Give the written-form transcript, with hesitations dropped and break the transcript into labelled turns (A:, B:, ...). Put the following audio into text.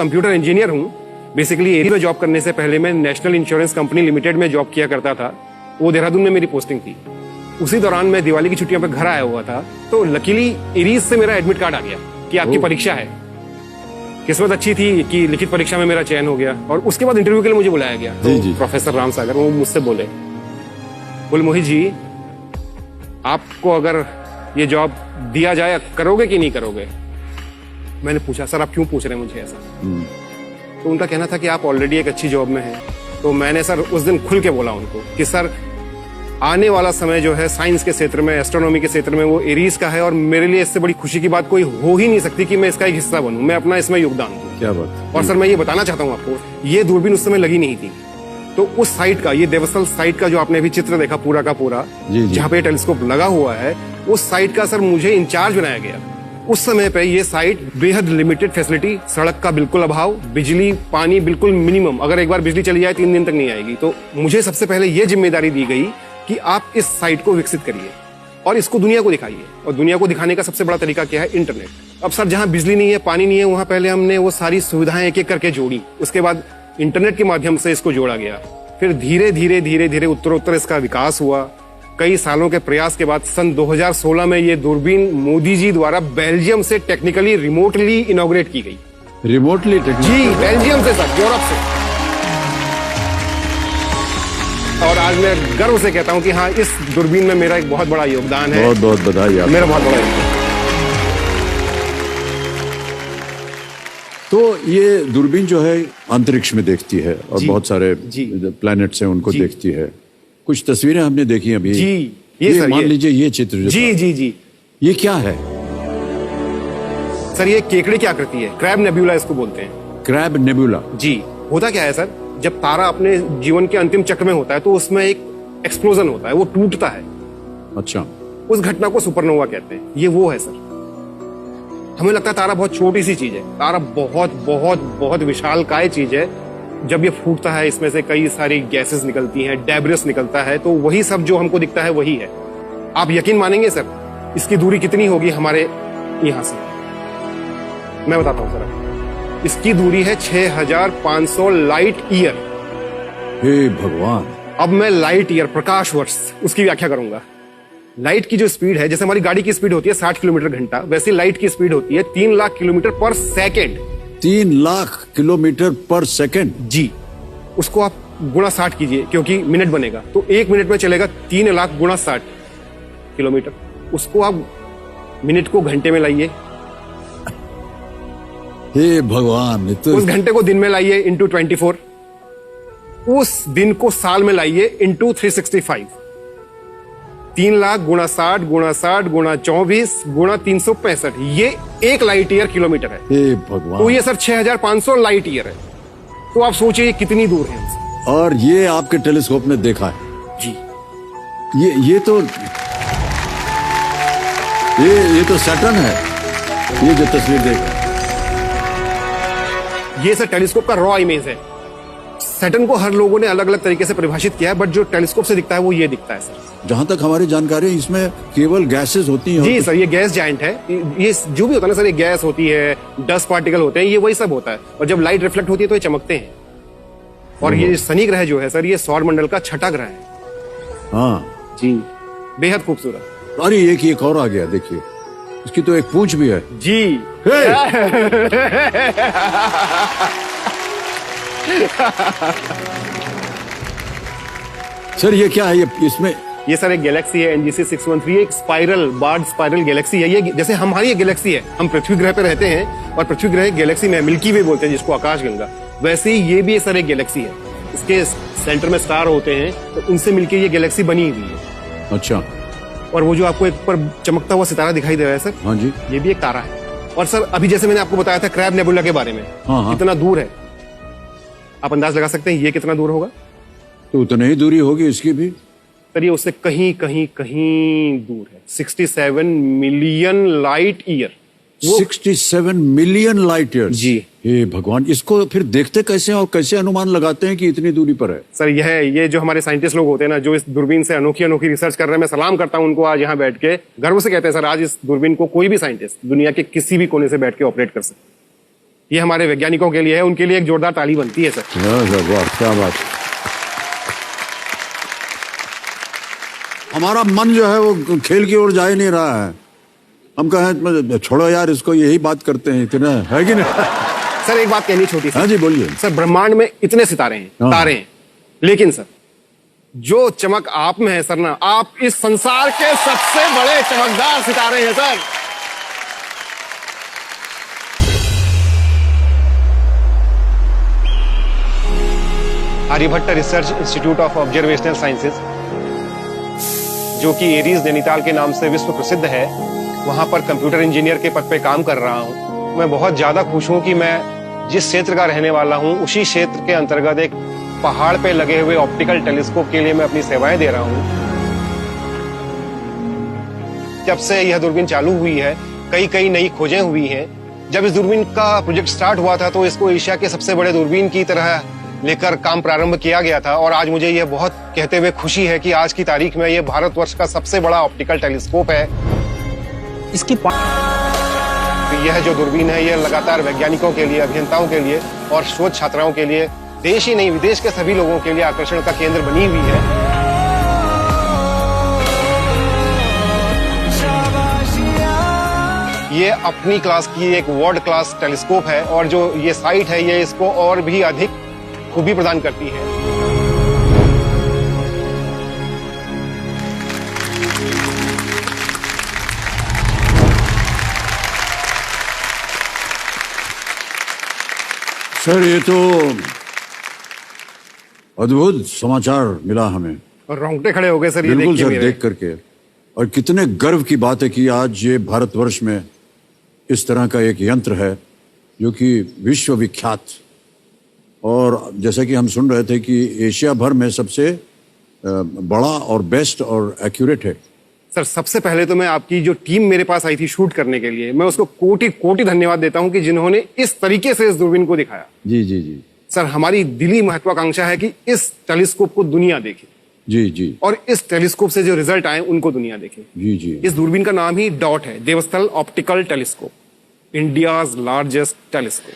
A: Computer engineer हूँ। Basically area में job करने से पहले मैं नेशनल इंश्योरेंस कंपनी लिमिटेड में जॉब किया करता था। वो देहरादून में मेरी पोस्टिंग थी। उसी दौरान मैं दिवाली की छुट्टियों पर घर आया हुआ था, तो लकीली एरीज से मेरा एडमिट कार्ड आ गया कि आपकी परीक्षा है। किस्मत अच्छी थी कि लिखित परीक्षा में मेरा चयन हो गया और उसके बाद इंटरव्यू के लिए मुझे बुलाया गया। तो प्रोफेसर राम सागर वो मुझसे बोले मोहित जी, आपको अगर ये जॉब दिया जाए करोगे कि नहीं करोगे? मैंने पूछा सर आप क्यों पूछ रहे हैं मुझे ऐसा? तो उनका कहना था कि आप ऑलरेडी एक अच्छी जॉब में हैं। तो मैंने सर उस दिन खुल के बोला उनको कि सर आने वाला समय जो है साइंस के क्षेत्र में, एस्ट्रोनॉमी के क्षेत्र में, वो एरीज का है और मेरे लिए इससे बड़ी खुशी की बात कोई हो ही नहीं सकती कि मैं इसका एक हिस्सा बनूं, मैं अपना इसमें योगदान दूं।
B: क्या बात।
A: और सर मैं ये बताना चाहता हूँ आपको, ये दूरबीन उस समय लगी नहीं थी। तो उस साइट का, ये देवस्थल साइट का जो आपने अभी चित्र देखा पूरा का पूरा, जहाँ पे टेलीस्कोप लगा हुआ है, उस साइट का सर मुझे इंचार्ज बनाया गया। उस समय पे ये साइट बेहद लिमिटेड फैसिलिटी, सड़क का बिल्कुल अभाव, बिजली पानी बिल्कुल मिनिमम, अगर एक बार बिजली चली जाए 3 दिन तक नहीं आएगी। तो मुझे सबसे पहले ये जिम्मेदारी दी गई कि आप इस साइट को विकसित करिए और इसको दुनिया को दिखाइए। और दुनिया को दिखाने का सबसे बड़ा तरीका क्या है? इंटरनेट। अब सर जहां बिजली नहीं है, पानी नहीं है, वहां पहले हमने वो सारी सुविधाएं एक एक करके जोड़ी। उसके बाद इंटरनेट के माध्यम से इसको जोड़ा गया। फिर धीरे धीरे उत्तरोत्तर इसका विकास हुआ। कई सालों के प्रयास के बाद सन 2016 में ये दूरबीन मोदी जी द्वारा बेल्जियम से टेक्निकली रिमोटली इनॉग्रेट की गई।
B: रिमोटली?
A: जी, बेल्जियम से सर, यूरोप से। और आज मैं गर्व से कहता हूं कि हाँ, इस दूरबीन में मेरा एक बहुत बड़ा योगदान है।
B: बहुत बहुत बधाई आपको।
A: मेरा बहुत बड़ा योगदान।
B: तो ये दूरबीन जो है अंतरिक्ष में देखती है और बहुत सारे प्लैनेट्स हैं उनको देखती है। कुछ तस्वीरें हमने देखी अभी।
A: जी, ये
B: मान लीजिए ये चित्र जो
A: जी
B: ये क्या है
A: सर? ये केकड़े की आकृति है, क्रैब नेबुला इसको बोलते हैं।
B: Crab nebula?
A: जी। होता क्या है सर, जब तारा अपने जीवन के अंतिम चक्र में होता है तो उसमें एक एक्सप्लोजन होता है, वो टूटता है।
B: अच्छा।
A: उस घटना को सुपरनोवा कहते हैं। ये वो है सर। हमें लगता है तारा बहुत छोटी सी चीज है, तारा बहुत बहुत बहुत विशालकाय चीज है। जब ये फूटता है इसमें से कई सारी गैसेस निकलती हैं, डेब्रिस निकलता है, तो वही सब जो हमको दिखता है वही है। आप यकीन मानेंगे सर, इसकी दूरी कितनी होगी हमारे यहां से? मैं बताता हूं सर, इसकी दूरी है 6500 लाइट ईयर।
B: हे भगवान।
A: अब मैं लाइट ईयर, प्रकाश वर्ष, उसकी व्याख्या करूंगा। लाइट की जो स्पीड है, जैसे हमारी गाड़ी की स्पीड होती है 60 किलोमीटर घंटा, वैसे लाइट की स्पीड होती है 3 लाख किलोमीटर पर सेकेंड।
B: 3 लाख किलोमीटर पर सेकेंड?
A: जी। उसको आप गुणा 60 कीजिए क्योंकि मिनट बनेगा, तो 1 मिनट में चलेगा 3 लाख गुणा 60 किलोमीटर। उसको आप मिनट को घंटे में लाइए।
B: हे भगवान। तो
A: उस घंटे को दिन में लाइए इंटू 24। उस दिन को साल में लाइए इंटू 365। 3 लाख गुणा 60 गुणा 60 गुणा 24 गुणा 365, ये 1 लाइट ईयर किलोमीटर है।
B: हे भगवान।
A: तो ये सर 6500 लाइट ईयर है। तो आप सोचिए कितनी दूर है हमसे।
B: और ये आपके टेलीस्कोप में देखा है?
A: जी।
B: ये तो सैटर्न है, ये जो तस्वीर देख।
A: ये सर टेलीस्कोप का रॉ इमेज है। सैटर्न को हर लोगों ने अलग अलग तरीके से परिभाषित किया है, बट जो टेलीस्कोप से दिखता है वो ये दिखता है सर।
B: जहां तक हमारी जानकारी है इसमें केवल गैसेस होती हैं।
A: जी सर, ये गैस जायंट है। ये जो भी होता है ना सर, ये गैस होती है, डस्ट पार्टिकल होते हैं, ये वही सब होता है। और जब लाइट रिफ्लेक्ट होती है तो ये चमकते हैं। और ये शनि ग्रह जो है सर, ये सौर मंडल का 6ठा ग्रह है।
B: हाँ
A: जी, बेहद खूबसूरत।
B: अरे एक और आ गया, देखिए इसकी तो एक पूंछ भी है।
A: जी।
B: सर ये क्या है?
A: ये सर एक गैलेक्सी है NGC 613, एक स्पाइरल बार्ड स्पाइरल गैलेक्सी है। ये जैसे हमारी ये गैलेक्सी है, हम पृथ्वी ग्रह पे रहते हैं और पृथ्वी ग्रह गैलेक्सी में मिल्की वे बोलते हैं जिसको, आकाशगंगा। वैसे ही ये भी सर एक गैलेक्सी है। इसके सेंटर में स्टार होते हैं, तो उनसे मिलकर ये गैलेक्सी बनी हुई है।
B: अच्छा।
A: और वो जो आपको एक पर चमकता हुआ सितारा दिखाई दे रहा है सर,
B: हाँ जी,
A: ये भी एक तारा है। और सर अभी जैसे मैंने आपको बताया था क्रैब नेबुला के बारे में, कितना दूर है आप अंदाज लगा सकते हैं ये कितना दूर होगा?
B: तो उतनी ही दूरी होगी इसकी भी।
A: सर ये उससे कहीं कहीं कहीं दूर है, 67 million light year.
B: 67 million light year?
A: जी।
B: हे भगवान, इसको फिर देखते कैसे हैं और कैसे अनुमान लगाते हैं कि इतनी दूरी पर है?
A: सर ये जो हमारे साइंटिस्ट लोग होते हैं ना, जो इस दूरबीन से अनोखी अनोखी रिसर्च कर रहे हैं, मैं सलाम करता हूं उनको। आज यहाँ बैठ के गर्व से कहते हैं सर, आज इस दूरबीन को कोई भी साइंटिस्ट दुनिया के किसी भी कोने से बैठ के ऑपरेट कर सकते। ये हमारे वैज्ञानिकों के लिए है, उनके लिए एक जोरदार ताली बनती है सर।
B: वाह, क्या बात। हमारा मन जो है वो खेल की ओर जा ही नहीं रहा है। हम कहें छोड़ो यार इसको, यही बात करते हैं, इतना है कि नहीं?
A: सर एक बात कहनी छोटी सी।
B: हाँ जी बोलिए।
A: सर ब्रह्मांड में इतने सितारे हैं, तारे हैं, लेकिन सर जो चमक आप में है सर ना, आप इस संसार के सबसे बड़े चमकदार सितारे हैं sir. Aryabhatta research institute of observational sciences, जो कि एरीज नैनीताल के नाम से विश्व प्रसिद्ध है, वहां पर कंप्यूटर इंजीनियर के पद पे काम कर रहा हूं। मैं बहुत ज्यादा खुश हूं कि मैं जिस क्षेत्र का रहने वाला हूं, उसी क्षेत्र के अंतर्गत एक पहाड़ पे लगे हुए ऑप्टिकल टेलीस्कोप के लिए मैं अपनी सेवाएं दे रहा हूं। जब से यह दूरबीन चालू हुई है, कई नई खोजें हुई हैं। जब इस दूरबीन का प्रोजेक्ट स्टार्ट हुआ था तो इसको एशिया के सबसे बड़े दूरबीन की तरह लेकर काम प्रारंभ किया गया था, और आज मुझे यह बहुत कहते हुए खुशी है कि आज की तारीख में यह भारतवर्ष का सबसे बड़ा ऑप्टिकल टेलीस्कोप है। इसकी यह जो दूरबीन है, यह लगातार वैज्ञानिकों के लिए, अभियंताओं के लिए और शोध छात्राओं के लिए, देश ही नहीं विदेश के सभी लोगों के लिए आकर्षण का केंद्र बनी हुई है। ये अपनी क्लास की एक वर्ल्ड क्लास टेलीस्कोप है, और जो ये साइट है ये इसको और भी अधिक खूबी प्रदान करती है।
B: सर ये तो अद्भुत समाचार मिला हमें,
A: और रोंगटे खड़े हो गए सर ये
B: बिल्कुल
A: देख के
B: सर,
A: मेरे।
B: देख करके। और कितने गर्व की बात है कि आज ये भारतवर्ष में इस तरह का एक यंत्र है जो कि विश्व विख्यात, और जैसा कि हम सुन रहे थे कि एशिया भर में सबसे बड़ा और बेस्ट और एक्यूरेट है।
A: सर सबसे पहले तो मैं आपकी जो टीम मेरे पास आई थी शूट करने के लिए, मैं उसको कोटि कोटि धन्यवाद देता हूं कि जिन्होंने इस तरीके से इस दूरबीन को दिखाया।
B: जी जी जी
A: सर हमारी दिली महत्वाकांक्षा है कि इस टेलीस्कोप को दुनिया देखे,
B: जी जी,
A: और इस टेलीस्कोप से जो रिजल्ट आए उनको दुनिया देखे।
B: जी जी।
A: इस दूरबीन का नाम ही डॉट है, Devasthal optical telescope, India's largest telescope.